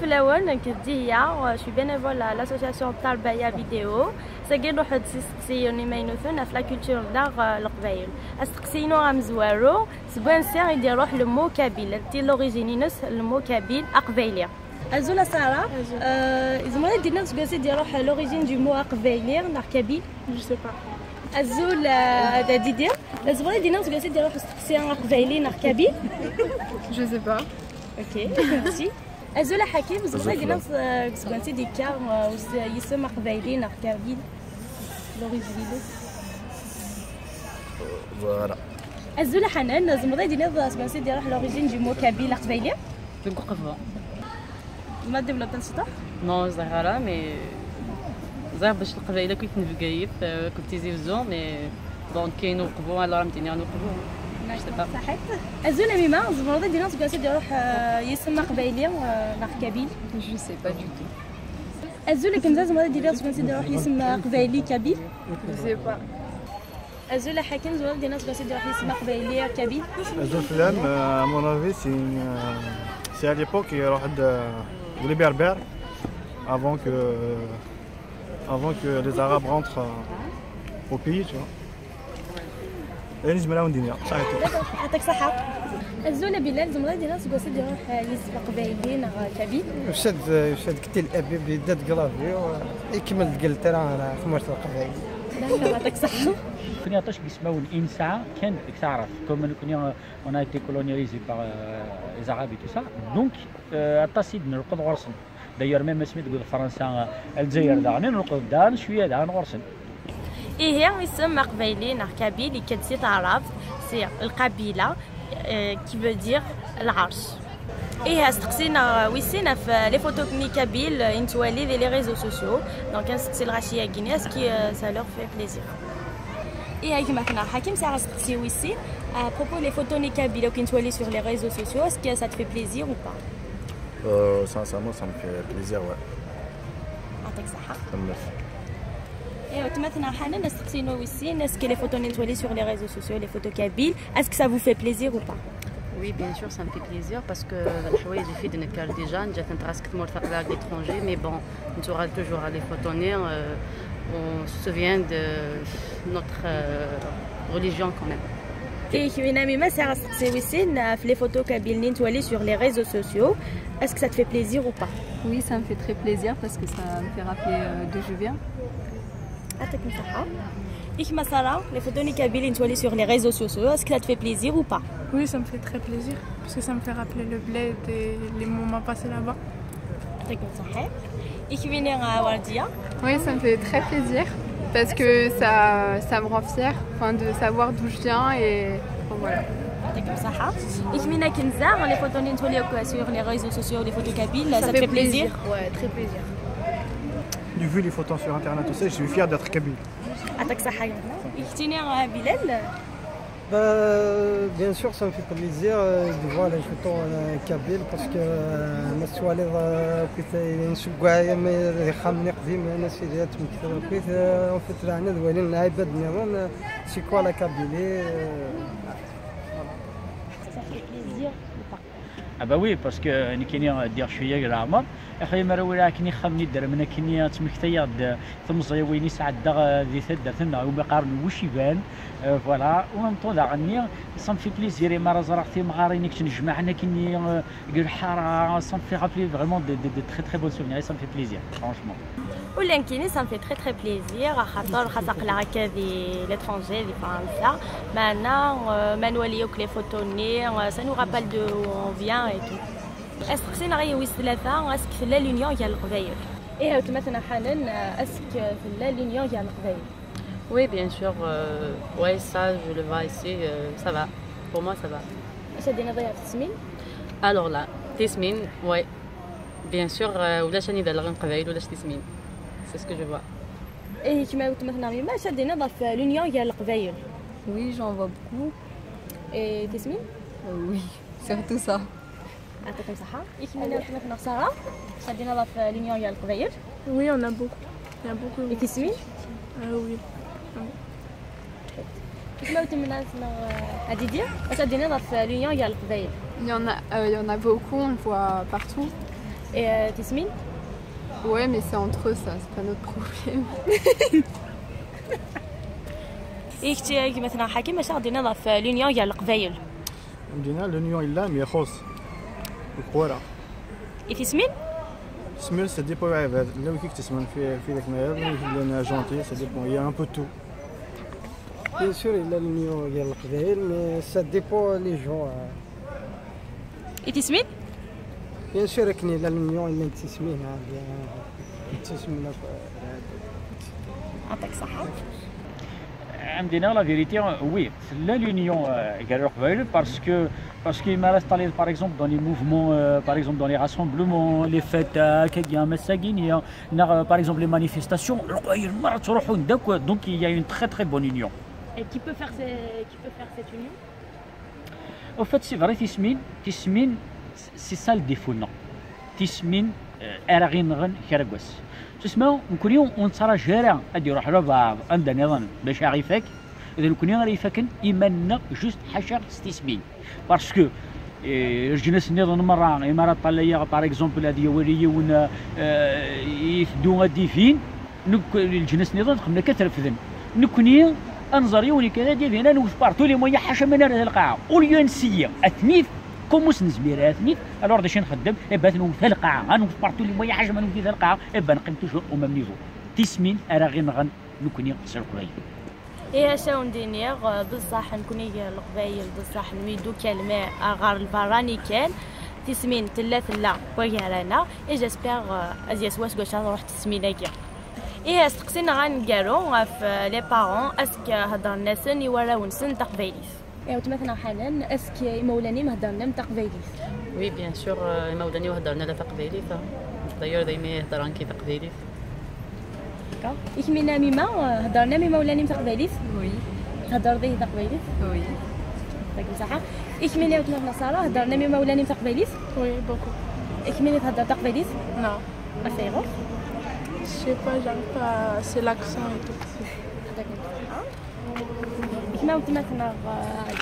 في الاول كدي هي شي بينيفول لاسوسياسيون تاع البايا فيديو ساكي نروح تسقسيوني ما ينوثون في لا كولتور داغ القبايل استقسينو ام زوارو سبوان سير يدير روح لمو كابيل تي لوريجين ينس المو كابيل اقبايليه ازولا ساره زعما ديرنا تقاسي دير روح لوريجين دو مو اقبايلي نار كابيل جو سي با azul d'Adidia. Les voix des noms que c'est d'ailleurs c'est un قبايلي نار كابيل. Je sais pas. Ok, merci. azul حكيم les voix des noms que des cars يسمى قبايلي نار كابيل. L'origine. Voilà. azul حنان les voix des noms que d'ailleurs l'origine du mot kabyle قبايلي. نقفها. ما ديفلوبت نسيتها؟ Non, Zahara, mais زعما باش القبائله كيف نفكايف كنت تيزيفزو مي دونك كاين وقفوا على راه متيني نوقفوا صحيت azul ميما زعما دي ناس كاسي يروح يسمى قبايلي نار كابيل. Je sais pas du tout. azul كنزا زعما دي ناس كاسي يروح يسمى قبايلي كابيل. Je sais pas. azul حكيم زعما دي ناس كاسي يروح يسمى قبايلي كابيل. Azul Flam, à mon avis, c'est à l'époque il y a les berbères avant que les Arabes rentrent au pays, tu vois. Et ils me l'ont dit. يعطيك صحة. azul بلال زعما دي ناس كاسي يروح يسمى قبايلي نار كابيل. وشاد قلت الابي بدات قلافي ويكمل قلت راه ثمرت القبايل. يعطيك صحة. كنا عطاش كيسماو الانسان كان ديك تعرف كوم كنا on a été colonisé par les arabes et tout ça donc عطاسيد نرقد غرسن داير ميم سميت تقول فرنسا الجزائر داغني نرقد دان شويه دان غرسن إيه يسمى قبايلي نار كابيل كتسي تعرف سي القبيلة كي veut dire العرش. إيه استقسينا ويسينا في لي فوتو مي كابيل انتوالي دي لي ريزو سوسيو دونك نسقسي الغاشية كيني اسكي سا لور في بليزير. إيه كيما كنا حكيم ساعة استقسي ويسي à propos les photos ni kabyle qui sont sur les réseaux sociaux, est-ce que ça te fait plaisir ou pas? Sincèrement, ça me fait plaisir, ouais. يعطيك صحة. Ça me fait. Et maintenant, Hanan, est-ce que les photos nettoyées sur les réseaux sociaux, les photos kabyles, est-ce que ça vous fait plaisir ou pas? Oui, bien sûr, ça me fait plaisir parce que الحوايج في دنكال ديجا جات نتراسك مرتقله على l'étranger mais bon, on sera toujours à les photonner on se souvient de notre religion quand même. Et qui vient même ça c'est aussi les photos kabyles nettoyées sur les réseaux sociaux, est-ce que ça te fait plaisir ou pas? Oui, ça me fait très plaisir parce que ça me fait rappeler d'où je viens. يعطيك الصحة. إيش مثلا les photos ni kabyles nettoyées sur les réseaux sociaux, est-ce que ça te fait plaisir ou pas? Oui, ça me fait très plaisir parce que ça me fait rappeler le bled et les moments passés là-bas. يعطيك الصحة. إيش vient Wardia? Oui, ça me fait très plaisir parce que ça me rend fière de savoir d'où je viens et bon, voilà. يعطيك الصحة. إيش vient Kenza les photos nettoyées sur les réseaux sociaux, les photos kabyles, ça te fait plaisir? Ouais, très plaisir. J'ai vu les photos sur internet aussi, je suis fier d'être kabyle. يعطيك الصحة. إيش تيني بلال؟ Bien sûr, ça me fait plaisir de voir les photos kabyles parce que الناس كنت نشجع ما يخمني قديم انا سيرات مثل كنت وفت رانا دوالين عباد نيرون سي كوا لا كابيلي. Ah bah oui parce que نكيني دير شويه كاع العمر اخي مرولا كني خمني دار من كني تمكتيا ثمزي ويني ساعه ذي درتنا وما قارن واش يبان فوالا ومن طول غني صام في بليزير ما رزرختي مغارينك تنجمعنا كني يقول حاره صام في رابلي فريمون دي تري تري بون سوفينير صام في بليزير فرانشمون. ولا كيني ça me fait très très plaisir خاطر خاصك هكا دي l'étranger دي فرنسا معنا ما نوليوك لي فوتوني ça nous rappelle de où on vient et tout. اسقسينا غير ويس ثلاثة اسك في لا لونيون ديال القبايل. ايه مثلا حنان اسك في لا لونيون ديال القبايل. Oui, bien sûr, ouais, ça je le vois ici, ça va. Pour moi ça va. اش دينا ضيع في التسمين؟ Alors là, تسمين, ouais. Bien sûr, ولاش راني داير قبايل ولاش تسمين. C'est ce que je vois. ايه كيما قلت مثلا ما اش دينا ضيع في لونيون ديال القبايل. Oui, j'en vois beaucoup. ايه تسمين؟ Oui, surtout ça. يعطيكم صحة. إيش من مثلا سارة؟ شادينا ضاف في لونيون ديال القبايل. Oui, on a beaucoup. Il y a beaucoup. Et تسمين؟ Oui. كيما قلت من Adidia, شادينا ضاف في لونيون ديال القبايل. Il y en a beaucoup, on le voit partout. Et Tismine? Ouais, mais c'est entre eux, ça, c'est pas notre problème. إيش مثلا حكيم مش غادي نضاف في l'union ديال القبايل. عندنا l'union إلا مي خاص القوارة. Tismine? Tismine ça dépend عباد لو كيك تسمن في ذاك المغرب لأن جونتي ça dépend il y a un peu tout. Bien sûr, il a l'union ديال القبايل mais ça dépend les gens. Tismine? Bien sûr كاين إلا l'union إلا تسمين تسمين. يعطيك الصحة. عندنا لا فيريتي وي لا لونيون كاع القبائل باسكو ما installé par exemple dans les mouvements par exemple dans les rassemblements les fêtes كاين مساكين par exemple les manifestations القبائل مرات تروحوا نداك donc il y a une très très bonne union. Et qui peut faire cette union? Au fait c'est vrai Tismine c'est ça le défaut non Tismine غير كرقوس تسمعوا نكون يوم ونصرى شارع ادي يروح لبعض عندنا نظن باش يعرفك اذا نكون يعرفك ايماننا جوست حشر استسمين باسكو الجنس نظن مره امارات طليه باغ اكزومبل هذه وليون يفدو غادي فين الجنس نظن خمنا كترفذن نكوني انظريوني كذا ديال هنا نوف بارتو لي مويا حاشا من هذه القاعه واليونسيه اثنيف كوموس نزمير اثنيف الوغ داش نخدم بات نوف القاعه غنوف بارتو لي مويا حاجه ما نوف في القاعه نقيم توجور او ميم نيفو تسمين راه غير نغن نكوني سيركولاي إيه شاو ندير بصح نكوني القبايل بصح نويدو كالماء غار البراني كان تسمين لا ويارانا اي جيسبيغ ازياس واش واش نروح تسمينا كاع إيه استقسينا غنقالو في لي بارون اسك هضر الناس يوراو نسن تقبايليس إيه مثلا حنان اسك مولاني مهضرنا تقبايليس وي بيان سور مولاني وهضرنا لا تقبايليس دايور دايما يهضران كي تقبايليس إيش منا ميما هضرنا مي مولاني تقبايليس Oui. تهضر ذي تقبايليس Oui. يعطيك الصحة إيش منا وتنا نصارى هضرنا مي مولاني تقبايليس Oui, beaucoup. إيش منا تهضر تقبايليس Non. أسيغو Je sais pas, j'arrive pas. C'est l'accent et tout. كما قلت مثلا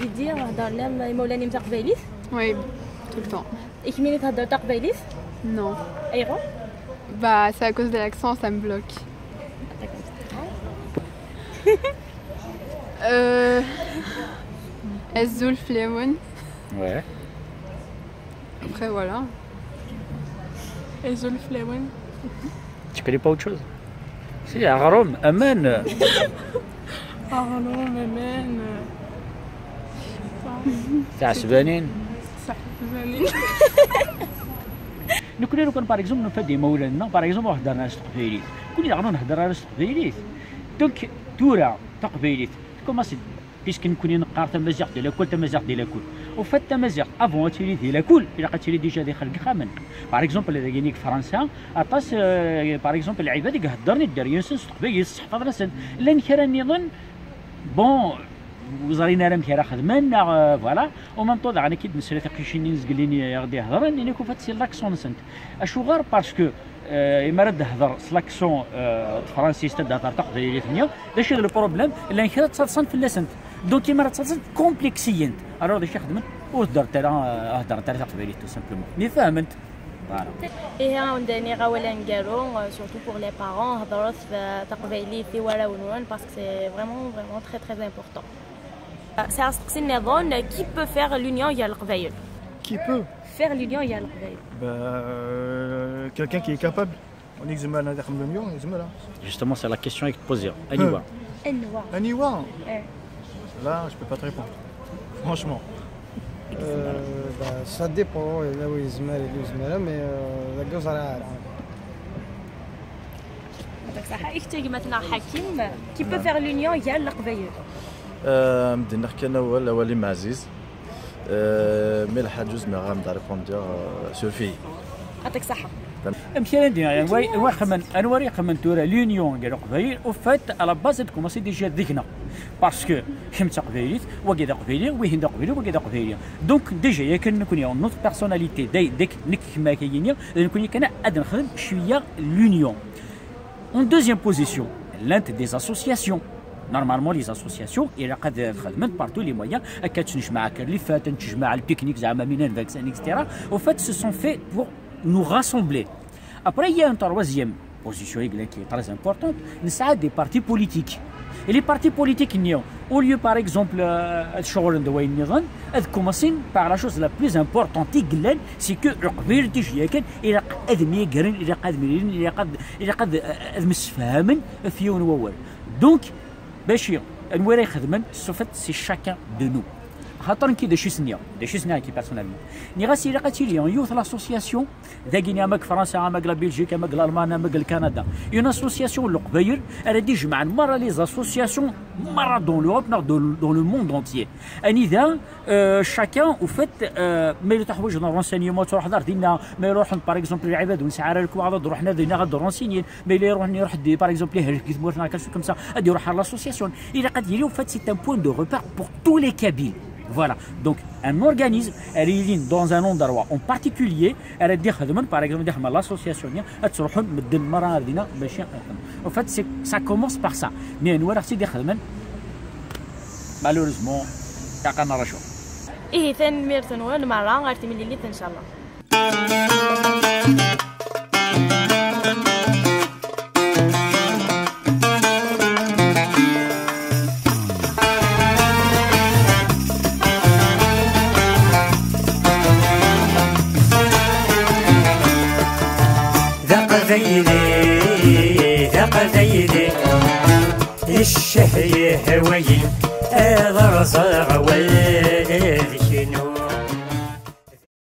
جدي هضرنا مي مولاني تقبايليس Oui, tout le temps. إيش منا تهضر تقبايليس Non. أيغو Bah, c'est à cause de l'accent, ça me bloque. Eszoul Flemoun. Ouais. Après, voilà. Et Zulflewen. Tu connais pas autre chose? Si, Aram, Amen. Arlo, Memen. تعسبانين. صح زانين. نكون لو كان باغ اكزومبل نفدي مولانا باغ اكزومبل هضرنا على التقبيليت كون يعرفوا نهضر على التقبيليت دونك تورا تقبيليت كوماسي بيسك نكون نقار تمازيغ ديال كل تمازيغ ديال كل وفات تمازيغ افون تيري ديال كل الا قتيري ديجا دي خلق خامن باغ اكزومبل اذا كاينيك فرنسا اطاس باغ اكزومبل العباد يهضرني الدريان سن تقبيليت صحفظ راسن لان كرا نظن بون وزارينا راه مكيرا خدمنا فوالا ومام طو انا كي نسري ثقيشيني نزقليني غادي يهضر اني كون فات سي لاكسون سنت اشو غير باسكو اما راه هضر لاكسون فرنسي تهضر تقبيلي ثانيه داش لو بروبليم الا كرا تصلصن في اللسان دونك اما راه تصلصن كومبلكسيين الوغ داش خدمت وهضر ترى هضر ترى تقبيلي تو سامبلومون مي فهمت فوالا إيه عندنا غاولا نقالو surtout pour les parents هضروا في تقبايلي في وراونون parce que c'est vraiment très très important. C'est un nظن qui peut faire l'union ديال القبايل. Qui peut? Faire l'union ديال القبايل. Quelqu'un qui est capable. On examine هذا خمس مليون يزملها. Justement c'est la question que tu poses. Anyway. النوا. Là je peux pas te répondre. Franchement. Ça dépend إلا هو يزمل إلا يزملها مي لا قصر عارف. صح إيش مثلا حكيم qui peut faire l'union ديال القبايل. نبدا نحكي انا هو اللي عزيز مي الحاج جوج ما غنبدا ريبوندير سور في يعطيك الصحة. مثلا يعني انوري خمن تورا لونيون ديال القبايل وفات على باز كوماسي ديجا ذكنا باسكو حمت قبايليت وكذا قبايلي وهند قبايلي وكذا قبايلي دونك ديجا يا كان نكون نوت بيرسوناليتي ديك نك كما كاينين نكون كان اد نخدم شويه لونيون اون دوزيام بوزيسيون لانت دي اسوسياسيون نورمالمون لي اسوسياسيون الى قد خدمت بارتو لي مويان كتنجمع كليفات تنجمع البيكنيك زعما من الفاكسين اكسترا وفات سو سون في بور nous rassembler. Après, il y a une troisième position qui est très importante, c'est des partis politiques. Et les partis politiques, au lieu par exemple de commencer par la chose la plus importante, c'est que donc, c'est chacun de nous. خاطر كي داش يسنيا كي بيرسونيلمون ني غاسي الا قاتي لي يوث لاسوسياسيون ذاكينيا ماك فرنسا ماك لا بلجيكا ماك الالمان ماك كندا اون اسوسياسيون لقبايل راه دي جمع مرة لي اسوسياسيون مرة دون لوروب دون لو موند اونتيي انذا شاكان او فيت ما اللي تحوج دون رونسينيومون تروح دار دينا ما يروح باغ اكزومبل العباد ونسعى لكم غادي نروح دينا غادي رونسيني ما اللي يروح دي باغ اكزومبل هاج كيت مورنا كاش كوم سا غادي يروح على لاسوسياسيون الا قد يلي فات سي ان بوين دو ريبير بور tous les Kabyles. Voilà, donc un organisme, elle est dans un endroit en particulier, elle est par exemple l'association, en fait ça commence par ça, mais nous malheureusement il y a إيه ثاني ميرتن وين مرة غير تملي لي إن شاء الله. ذاق ذيلي الشهي هوايل هذا رزاق وين